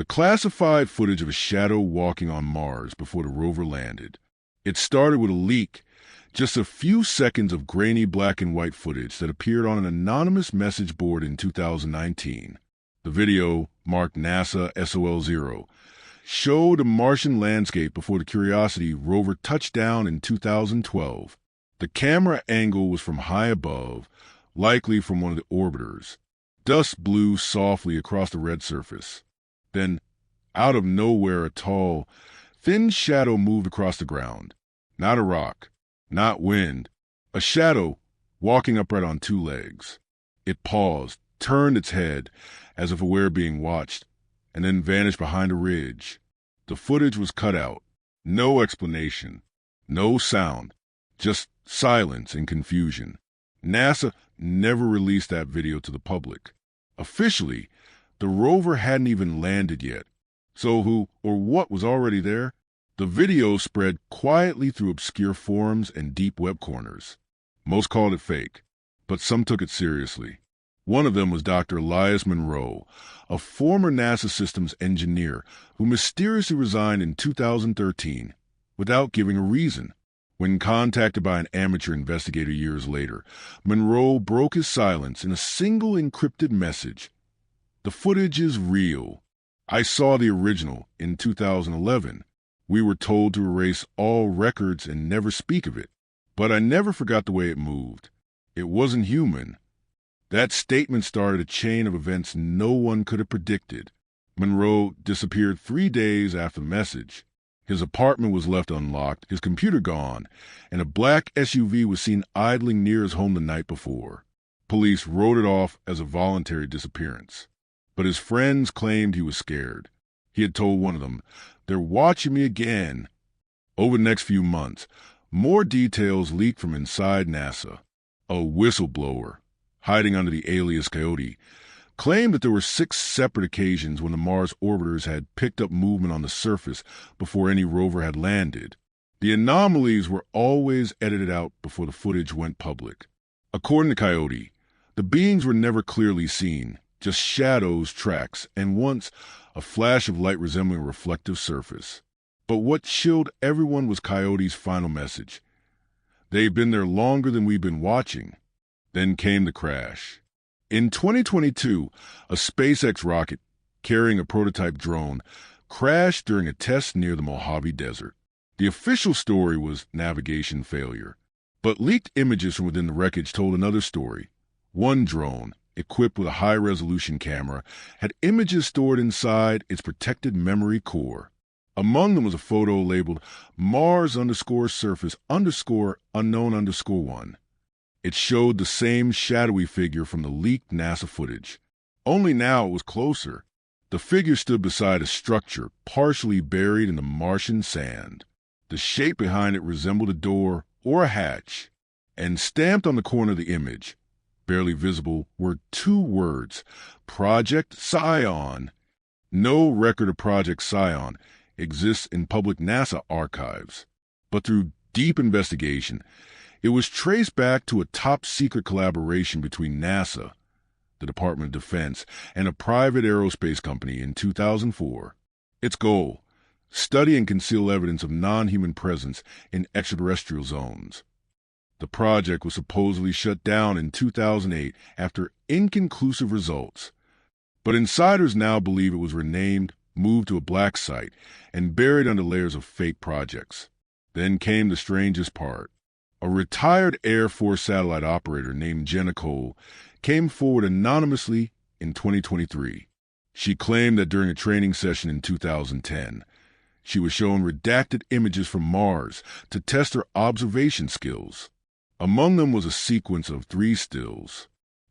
The classified footage of a shadow walking on Mars before the rover landed. It started with a leak, just a few seconds of grainy black and white footage that appeared on an anonymous message board in 2019. The video, marked NASA SOL-0, showed a Martian landscape before the Curiosity rover touched down in 2012. The camera angle was from high above, likely from one of the orbiters. Dust blew softly across the red surface. Then, out of nowhere, a tall, thin shadow moved across the ground. Not a rock, not wind, a shadow walking upright on two legs. It paused, turned its head, as if aware of being watched, and then vanished behind a ridge. The footage was cut out. No explanation, no sound, just silence and confusion. NASA never released that video to the public. Officially, the rover hadn't even landed yet. So who or what was already there? The video spread quietly through obscure forums and deep web corners. Most called it fake, but some took it seriously. One of them was Dr. Elias Monroe, a former NASA systems engineer who mysteriously resigned in 2013 without giving a reason. When contacted by an amateur investigator years later, Monroe broke his silence in a single encrypted message. "The footage is real. I saw the original in 2011. We were told to erase all records and never speak of it. But I never forgot the way it moved. It wasn't human." That statement started a chain of events no one could have predicted. Monroe disappeared 3 days after the message. His apartment was left unlocked, his computer gone, and a black SUV was seen idling near his home the night before. Police wrote it off as a voluntary disappearance. But his friends claimed he was scared. He had told one of them, "They're watching me again." Over the next few months, more details leaked from inside NASA. A whistleblower, hiding under the alias Coyote, claimed that there were 6 separate occasions when the Mars orbiters had picked up movement on the surface before any rover had landed. The anomalies were always edited out before the footage went public. According to Coyote, the beings were never clearly seen, just shadows, tracks, and once a flash of light resembling a reflective surface. But what chilled everyone was Coyote's final message. "They've been there longer than we've been watching." Then came the crash. In 2022, a SpaceX rocket carrying a prototype drone crashed during a test near the Mojave Desert. The official story was navigation failure, but leaked images from within the wreckage told another story. One drone, equipped with a high-resolution camera, had images stored inside its protected memory core. Among them was a photo labeled Mars_surface_unknown_1. It showed the same shadowy figure from the leaked NASA footage. Only now it was closer. The figure stood beside a structure partially buried in the Martian sand. The shape behind it resembled a door or a hatch, and stamped on the corner of the image, barely visible, were 2 words, Project Scion. No record of Project Scion exists in public NASA archives, but through deep investigation, it was traced back to a top-secret collaboration between NASA, the Department of Defense, and a private aerospace company in 2004. Its goal: study and conceal evidence of non-human presence in extraterrestrial zones. The project was supposedly shut down in 2008 after inconclusive results, but insiders now believe it was renamed, moved to a black site, and buried under layers of fake projects. Then came the strangest part. A retired Air Force satellite operator named Jenna Cole came forward anonymously in 2023. She claimed that during a training session in 2010, she was shown redacted images from Mars to test her observation skills. Among them was a sequence of 3 stills.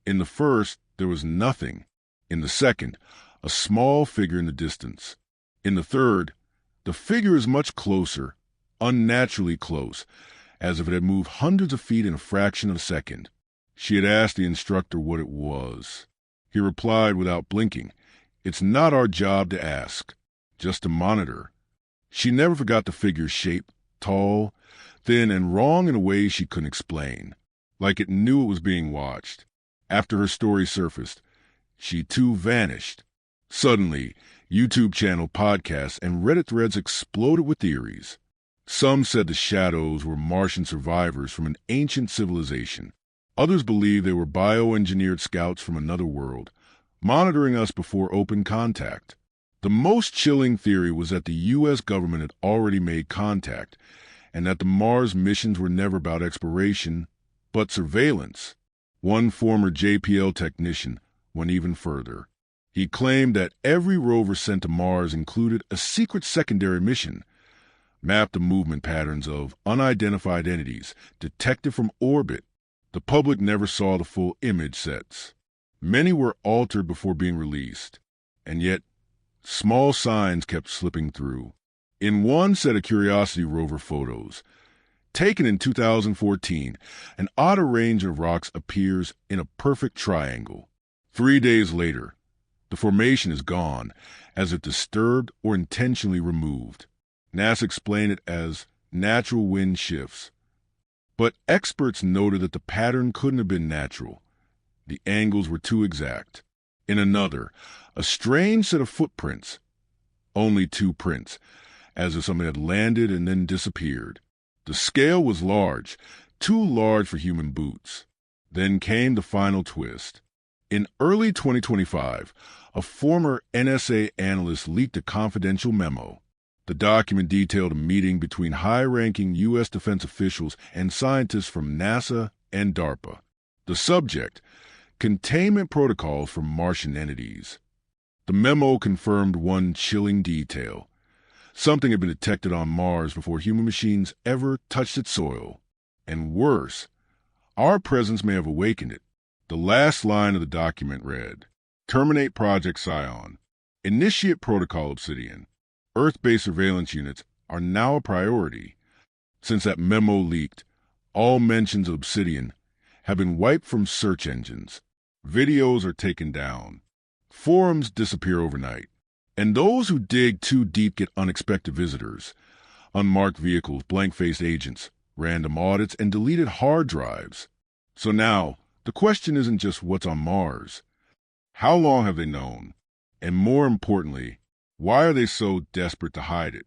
In the first, there was nothing. In the second, a small figure in the distance. In the third, the figure is much closer, unnaturally close, as if it had moved hundreds of feet in a fraction of a second. She had asked the instructor what it was. He replied without blinking, "It's not our job to ask, just to monitor." She never forgot the figure's shape, tall, thin, and wrong in a way she couldn't explain, like it knew it was being watched. After her story surfaced, she too vanished. Suddenly, YouTube channel podcasts and Reddit threads exploded with theories. Some said the shadows were Martian survivors from an ancient civilization. Others believed they were bioengineered scouts from another world, monitoring us before open contact. The most chilling theory was that the U.S. government had already made contact, and that the Mars missions were never about exploration, but surveillance. One former JPL technician went even further. He claimed that every rover sent to Mars included a secret secondary mission, mapped the movement patterns of unidentified entities detected from orbit. The public never saw the full image sets. Many were altered before being released, and yet small signs kept slipping through. In one set of Curiosity rover photos, taken in 2014, an odd arrangement of rocks appears in a perfect triangle. 3 days later, the formation is gone, as if disturbed or intentionally removed. NASA explained it as natural wind shifts. But experts noted that the pattern couldn't have been natural. The angles were too exact. In another, a strange set of footprints. Only 2 prints, as if something had landed and then disappeared. The scale was large, too large for human boots. Then came the final twist. In early 2025, a former NSA analyst leaked a confidential memo. The document detailed a meeting between high-ranking U.S. defense officials and scientists from NASA and DARPA. The subject: containment protocols for Martian entities. The memo confirmed one chilling detail. Something had been detected on Mars before human machines ever touched its soil. And worse, our presence may have awakened it. The last line of the document read, "Terminate Project Scion. Initiate Protocol Obsidian. Earth-based surveillance units are now a priority." Since that memo leaked, all mentions of Obsidian have been wiped from search engines. Videos are taken down. Forums disappear overnight. And those who dig too deep get unexpected visitors. Unmarked vehicles, blank-faced agents, random audits, and deleted hard drives. So now, the question isn't just what's on Mars. How long have they known? And more importantly, why are they so desperate to hide it?